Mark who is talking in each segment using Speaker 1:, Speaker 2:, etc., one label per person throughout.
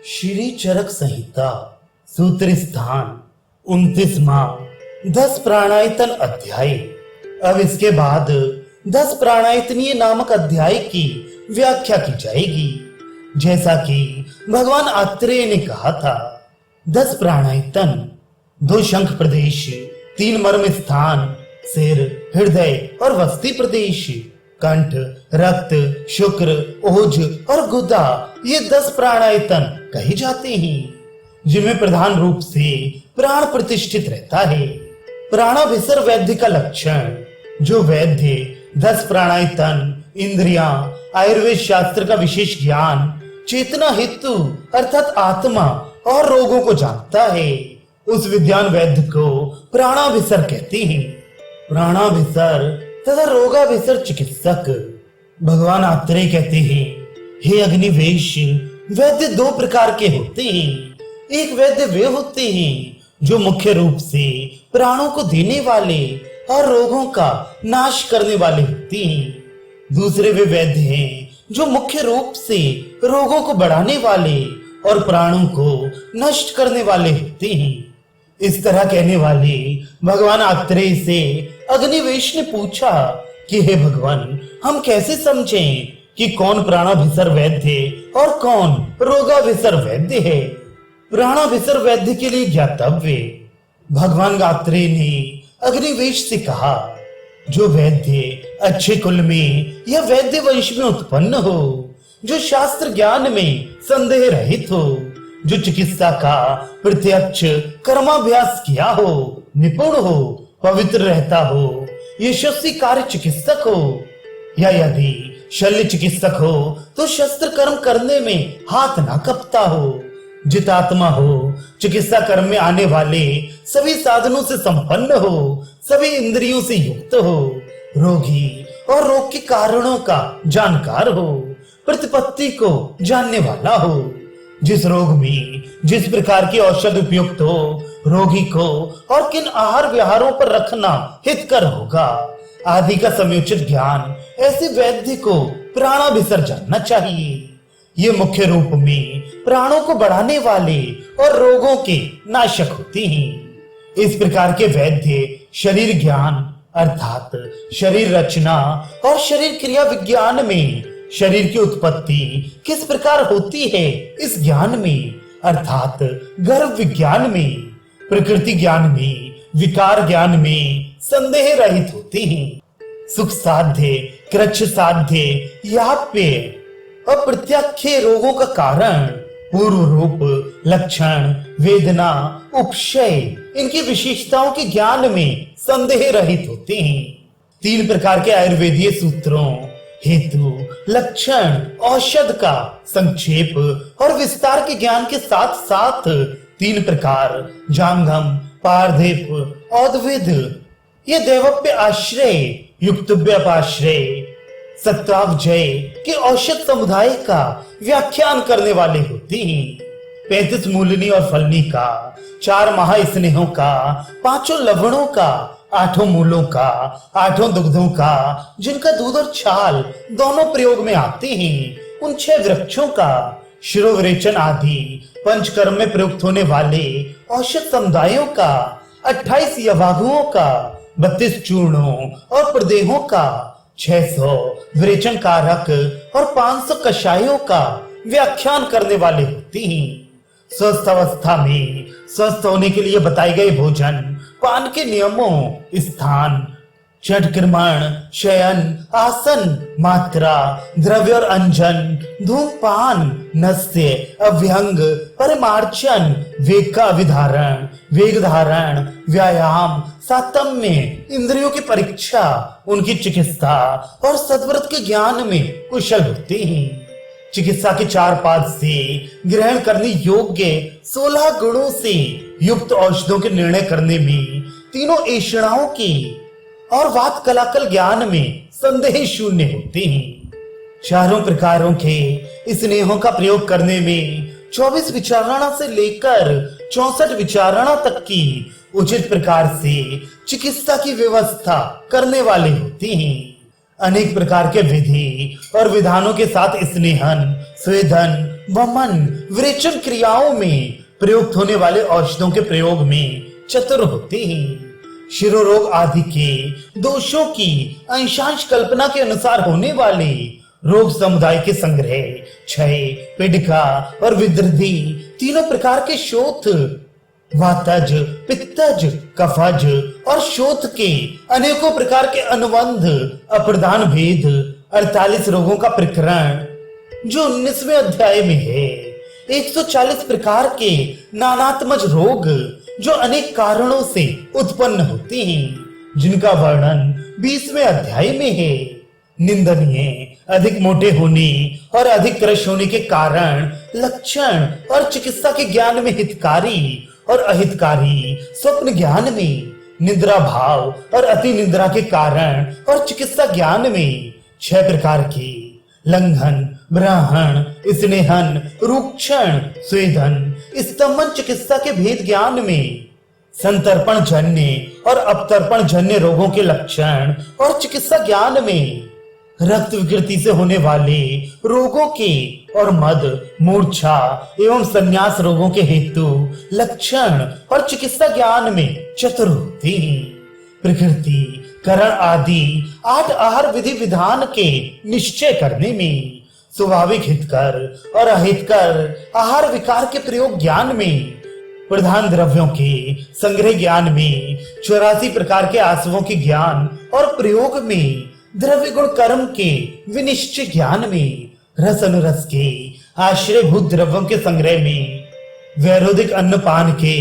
Speaker 1: श्री चरक संहिता सूत्र स्थान 29वां 10 प्राणायतन अध्याय। अब इसके बाद 10 प्राणायतनीय नामक अध्याय की व्याख्या की जाएगी। जैसा कि भगवान आत्रेय ने कहा था, 10 प्राणायतन 2 शंख प्रदेश, 3 मर्म स्थान, सिर, हृदय और वस्ती प्रदेश, कंठ, रक्त, शुक्र, ओज और गुदा, ये 10 प्राणायतन कहे जाते हैं, जिनमें प्रधान रूप से प्राण प्रतिष्ठित रहता है। प्राणाभिसर वैद्य का लक्षण, जो वैद्य 10 प्राणायतन, इंद्रियां, आयुर्वेद शास्त्र का विशेष ज्ञान, चेतना हेतु अर्थात आत्मा और रोगों को जानता है, उस विद्वान वैद्य को प्राणाभिसर कहते हैं। प्राणाभिसर तथा रोगाभिसर चिकित्सक। भगवान आत्रेय कहते हैं, हे अग्निवेश, वैद्य 2 प्रकार के होते हैं। एक वैद्य वे होते हैं जो मुख्य रूप से प्राणों को देने वाले और रोगों का नाश करने वाले होते हैं। दूसरे वे वैद्य हैं जो मुख्य रूप से रोगों को बढ़ाने वाले और प्राणों को नष्ट करने वाले होते हैं। इस तरह कहने वाले भगवान आत्रेय से अग्निवेश ने पूछा कि हे भगवान, हम कैसे समझें कि कौन प्राणाभिसर वैद्य और कौन रोगाभिसर वैद्य है। प्राणाभिसर वैद्य के लिए ज्ञातव्य। भगवान आत्रेय ने अग्निवेश से कहा, जो वैद्य अच्छे कुल में या वैद्य वंश में उत्पन्न हो, जो शास्त्र ज्ञान में संदेह रहित हो, जो चिकित्सा का प्रत्यक्ष कर्माभ्यास किया हो, निपुण हो, पवित्र रहता हो, यशस्वी कार्य चिकित्सक हो, या यदि शल्य चिकित्सक हो तो शस्त्र कर्म करने में हाथ ना कपता हो, जितात्मा हो, चिकित्सा कर्म में आने वाले सभी साधनों से संपन्न हो, सभी इंद्रियों से युक्त हो, रोगी और रोग के कारणों का जानकार हो, प्रतिपत्ति को जानने वाला हो, जिस रोग में जिस प्रकार की औषध उपयुक्त हो, रोगी को और किन आहार विहारों पर रखना हितकर होगा आदि का समुचित ज्ञान ऐसे वैद्य को प्राणाभिसर जानना चाहिए। ये मुख्य रूप में प्राणों को बढ़ाने वाले और रोगों के नाशक होते हैं। इस प्रकार के वैद्य शरीर ज्ञान अर्थात शरीर रचना और शरीर क्रिया विज्ञान में, शरीर की उत्पत्ति किस प्रकार होती है इस ज्ञान में अर्थात गर्भ विज्ञान में, प्रकृति ज्ञान में, विकार ज्ञान में संदेह रहित होते हैं। सुख साध्य, कृच्छ साध्य, याप्य और प्रत्याख्य रोगों का कारण, पूर्व रूप, लक्षण, वेदना, उपशय, इनकी विशेषताओं के ज्ञान में संदेह रहित होते हैं। 3 प्रकार के आयुर्वेदीय सूत्रों हेतु, लक्षण, औषध का संक्षेप और विस्तार के ज्ञान के साथ साथ 3 प्रकार जांघम, पारधिप, औद्विद, ये दैवप्य आश्रय, युक्तव्यपाश्रय, सत्वावजय के औषध समुदाय का व्याख्यान करने वाले होते हैं। 35 मूलनी और फलनी का, 4 महास्नेहों का, 5 लवणों का, 8 मूलों का, 8 दुग्धों का, जिनका दूध और छाल दोनों प्रयोग में आते हैं, उन 6 वृक्षों का, शिरोविरेचन आदि पंचकर्म में प्रयुक्त होने वाले औषध समुदायों का, 28 यवागुओं का, 32 चूर्णों और प्रदेहों का, 600 विरेचन कारक और 500 कषायों का व्याख्यान करने वाले होते हैं। स्वस्थ अवस्था में स्वस्थ होने के लिए बताए गए भोजन पान के नियमों, स्थान, चटक्रमण, शयन, आसन, मात्रा, द्रव्य और अंजन, धूमपान, नस्य, अभ्यंग, परिमार्जन, वेग का अभिधारण, वेग धारण, व्यायाम, सातम्य, इंद्रियों की परीक्षा, उनकी चिकित्सा और सद्व्रत के ज्ञान में कुशल होते हैं। चिकित्सा के 4 पाद से ग्रहण करने योग्य 16 गुणों से युक्त औषधों के निर्णय करने में, तीनों ऐषणाओं की और वात कलाकल ज्ञान में संदेह शून्य होते हैं। 4 प्रकारों के स्नेहों का प्रयोग करने में 24 विचारणा से लेकर 64 विचारणा तक की उचित प्रकार से चिकित्सा की व्यवस्था करने वाले होते हैं। अनेक प्रकार के विधि और विधानों के साथ स्नेहन, स्वेदन वमन विरेचन क्रियाओं में प्रयुक्त होने वाले औषधों के प्रयोग में चतुर होते हैं। शिरोरोग आदि के दोषों की अंशांश कल्पना के अनुसार होने वाले रोग समुदाय के संग्रह, क्षय, पिडका और विदृधि तीनों प्रकार के शोथ, वातज, पित्तज, कफज और शोथ के अनेकों प्रकार के अनुबंध, अप्रधान भेद 48 रोगों का प्रकरण जो 19वें अध्याय में है। 140 प्रकार के नानात्मज रोग जो अनेक कारणों से उत्पन्न होते हैं, जिनका वर्णन 20वें अध्याय में है। निंदनीय, अधिक मोटे होने और अधिक क्रश होने के कारण, लक्षण और चिकित्सा के ज्ञान में हितकारी और अहितकारी, स्वप्न ज्ञान में, निद्रा भाव और अति निद्रा के कारण और चिकित्सा ज्ञान में 6 प्रकार के लंघन, ब्राह्मण, स्नेहन, रूक्षण, स्वेदन, स्तंभन चिकित्सा के भेद ज्ञान में, संतर्पण जन्य और अपतर्पण जन्य रोगों के लक्षण और चिकित्सा ज्ञान में, रक्त विकृति से होने वाले रोगों के और मद, मूर्छा एवं संन्यास रोगों के हेतु, लक्षण और चिकित्सा ज्ञान में चतुर होते हैं। प्रकृति, करण आदि 8 आहार विधि विधान के निश्चय करने में, स्वाभाविक हितकर और अहितकर आहार विकार के प्रयोग ज्ञान में, प्रधान द्रव्यों के संग्रह ज्ञान में, 84 प्रकार के आसवों के ज्ञान और प्रयोग में, द्रव्य गुण कर्म के विनिश्चय ज्ञान में, रस अनुरस के आश्रयभूत द्रव्यों के संग्रह में, वैरोधिक अन्नपान के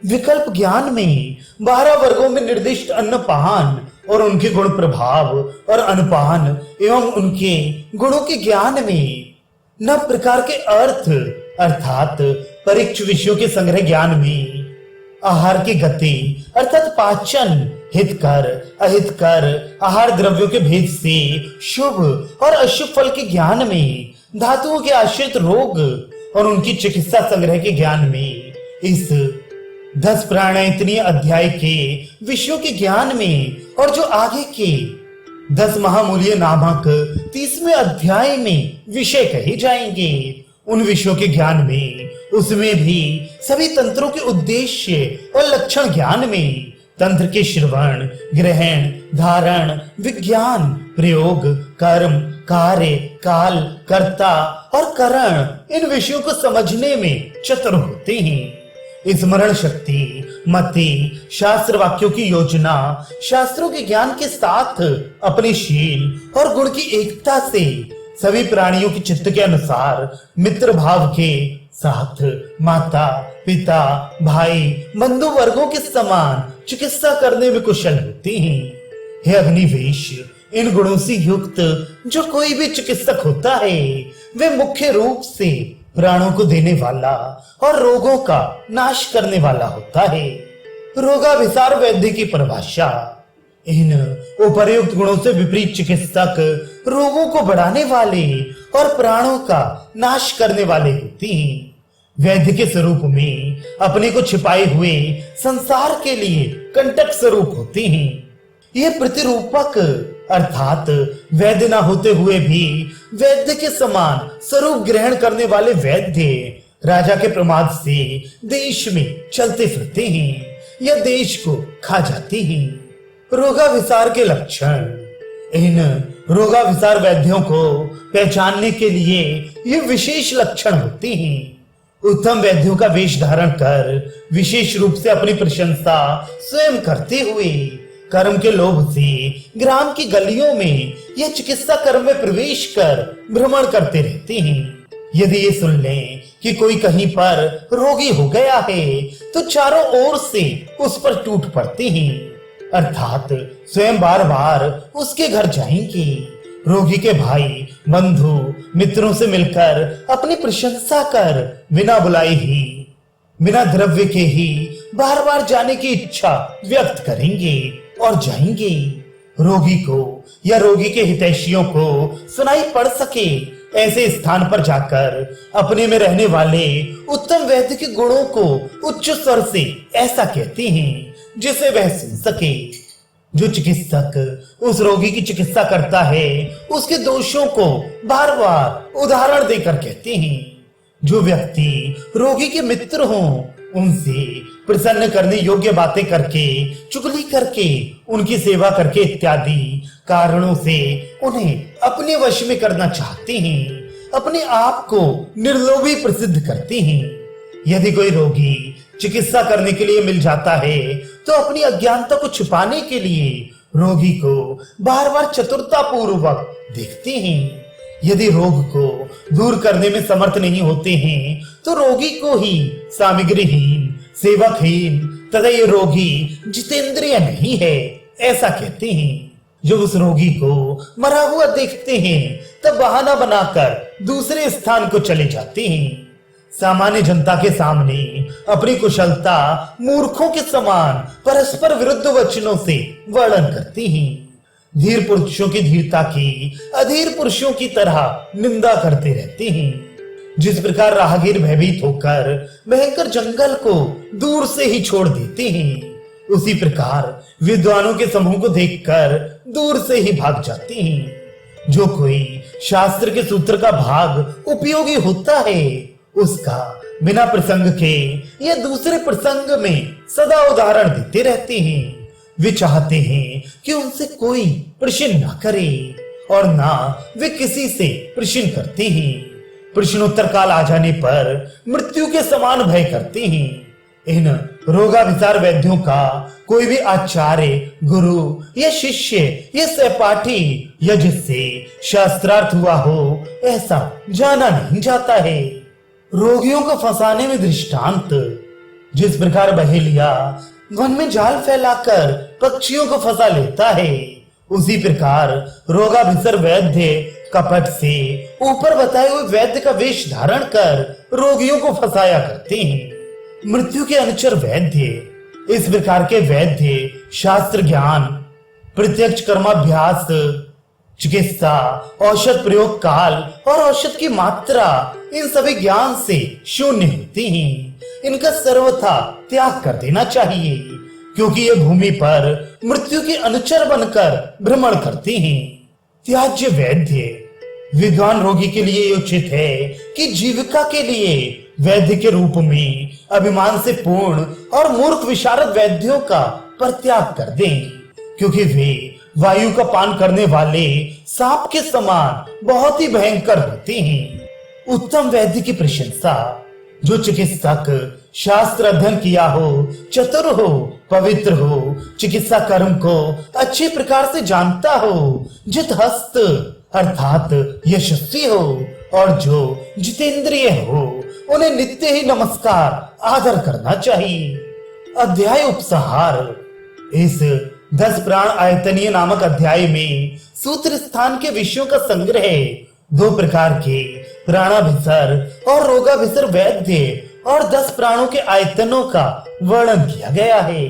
Speaker 1: विकल्प ज्ञान में, 12 वर्गों में निर्दिष्ट अन्नपान और उनके गुण प्रभाव और अनुपान एवं उनके गुणों के ज्ञान में, 9 प्रकार के अर्थ अर्थात परीक्ष विषयों के संग्रह ज्ञान में, आहार की गति अर्थात पाचन, हितकर अहितकर आहार द्रव्यों के भेद से शुभ और अशुभ फल के ज्ञान में, धातुओं के आश्रित रोग और उनकी चिकित्सा संग्रह के ज्ञान में, इस 10 प्राणायतनीय अध्याय के विषयों के ज्ञान में और जो आगे के 10 महामूल्य नामक 30वें अध्याय में विषय कहे जाएंगे, उन विषयों के ज्ञान में, उसमें भी सभी तंत्रों के उद्देश्य और लक्षण ज्ञान में, तंत्र के श्रवण, ग्रहण, धारण, विज्ञान, प्रयोग, कर्म, कार्य, काल, कर्ता और करण, इन विषयों को समझने में चतुर होते हैं। स्मरण शक्ति, मति, शास्त्र वाक्यों की योजना, शास्त्रों के ज्ञान के साथ अपने शील और गुण की एकता से सभी प्राणियों के चित्त के अनुसार मित्र भाव के साथ माता, पिता, भाई, बंधु वर्गों के समान चिकित्सा करने में कुशल होते हैं। हे अग्निवेश, इन गुणों से युक्त जो कोई भी चिकित्सक होता है, वे मुख्य रूप से प्राणों को देने वाला और रोगों का नाश करने वाला होता है। रोगाभिसार वैद्य की परिभाषा, इन उपर्युक्त गुणों से विपरीत चिकित्सक रोगों को बढ़ाने वाले और प्राणों का नाश करने वाले होते हैं। वैद्य के स्वरूप में अपने को छिपाए हुए संसार के लिए कंटक स्वरूप होते हैं। ये प्रतिरूपक अर्थात वैद्य न होते हुए भी वैद्य के समान स्वरूप ग्रहण करने वाले वैद्य राजा के प्रमाद से देश में चलते फिरते हैं या देश को खा जाते हैं। रोगाभिसार के लक्षण, इन रोगाभिसार वैद्यों को पहचानने के लिए ये विशेष लक्षण होते हैं। उत्तम वैद्यों का वेश धारण कर विशेष रूप से अपनी प्रशंसा स्वयं करते हुए कर्म के लोभ से ग्राम की गलियों में या चिकित्सा कर्म में प्रवेश कर भ्रमण करते रहते हैं। यदि ये सुन लें कि कोई कहीं पर रोगी हो गया है तो चारों ओर से उस पर टूट पड़ते हैं, अर्थात स्वयं बार बार उसके घर जाएंगे। रोगी के भाई, बंधु, मित्रों से मिलकर अपनी प्रशंसा कर बिना बुलाए ही, बिना द्रव्य के ही बार बार जाने की इच्छा व्यक्त करेंगे और जाएंगे। रोगी को या रोगी के हितैषियों को सुनाई पड़ सके ऐसे स्थान पर जाकर अपने में रहने वाले उत्तम वैद्य के गुणों को उच्च स्वर से ऐसा कहते हैं जिसे वह सुन सके। जो चिकित्सक उस रोगी की चिकित्सा करता है उसके दोषों को बार बार उदाहरण देकर कहते हैं। जो व्यक्ति रोगी के मित्र हों, उनसे प्रसन्न करने योग्य बातें करके, चुगली करके, उनकी सेवा करके इत्यादि कारणों से उन्हें अपने वश में करना चाहते हैं, अपने आप को निर्लोभी प्रसिद्ध करते हैं। यदि कोई रोगी चिकित्सा करने के लिए मिल जाता है तो अपनी अज्ञानता को छुपाने के लिए रोगी को बार बार चतुरता पूर्वक देखते हैं। यदि रोग को दूर करने में समर्थ नहीं होते हैं तो रोगी को ही सामग्रीहीन, सेवकहीन तथा ये रोगी जितेंद्रिय नहीं है ऐसा कहते हैं। जब उस रोगी को मरा हुआ देखते हैं तब बहाना बनाकर दूसरे स्थान को चले जाते हैं। सामान्य जनता के सामने अपनी कुशलता मूर्खों के समान परस्पर विरुद्ध वचनों से वर्णन करते हैं। धीर पुरुषों की धीरता की अधीर पुरुषों की तरह निंदा करते रहते हैं। जिस प्रकार राहगीर भयभीत होकर भयंकर जंगल को दूर से ही छोड़ देते हैं, उसी प्रकार विद्वानों के समूह को देखकर दूर से ही भाग जाते हैं। जो कोई शास्त्र के सूत्र का भाग उपयोगी होता है, उसका बिना प्रसंग के या दूसरे प्रसंग में सदा उदाहरण देते रहते हैं। वे चाहते हैं कि उनसे कोई प्रश्न न करे और ना वे किसी से प्रश्न करते हैं। प्रश्नोत्तर काल आ जाने पर मृत्यु के समान भय करते हैं। इन रोगाभिसार वैद्यों का कोई भी आचार्य, गुरु या शिष्य या सहपाठी या जिससे शास्त्रार्थ हुआ हो ऐसा जाना नहीं जाता है। रोगियों को फंसाने में दृष्टांत, जिस प्रकार बहेलिया वन में जाल फैलाकर पक्षियों को फंसा लेता है, उसी प्रकार रोगाभिसर वैद्य कपट से ऊपर बताए हुए वैद्य का वेश धारण कर रोगियों को फंसाया करते हैं। मृत्यु के अनुचर वैद्य, इस प्रकार के वैद्य शास्त्र ज्ञान, प्रत्यक्ष कर्माभ्यास, चिकित्सा, औषध प्रयोग काल और औषध की मात्रा, इन सभी ज्ञान से शून्य होते हैं। इनका सर्वथा त्याग कर देना चाहिए, क्योंकि ये भूमि पर मृत्यु के अनुचर बनकर भ्रमण करते हैं। त्याज्य वैद्य, विद्वान रोगी के लिए उचित है कि जीविका के लिए वैद्य के रूप में अभिमान से पूर्ण और मूर्ख विशारद वैद्यों का परित्याग कर दें, क्योंकि वे वायु का पान करने वाले सांप के समान बहुत ही भयंकर होते हैं। उत्तम वैद्य की प्रशंसा, जो चिकित्सक शास्त्र अध्ययन किया हो, चतुर हो, पवित्र हो, चिकित्सा कर्म को अच्छे प्रकार से जानता हो, जित हस्त अर्थात यशस्वी हो और जो जितेंद्रिय हो, उन्हें नित्य ही नमस्कार आदर करना चाहिए। अध्याय उपसंहार। इस 10 प्राण आयतनीय नामक अध्याय में सूत्र स्थान के विषयों का संग्रह 2 प्रकार के प्राणाभिसर और रोगाभिसर वैद्य और 10 प्राणों के आयतनों का वर्णन किया गया है।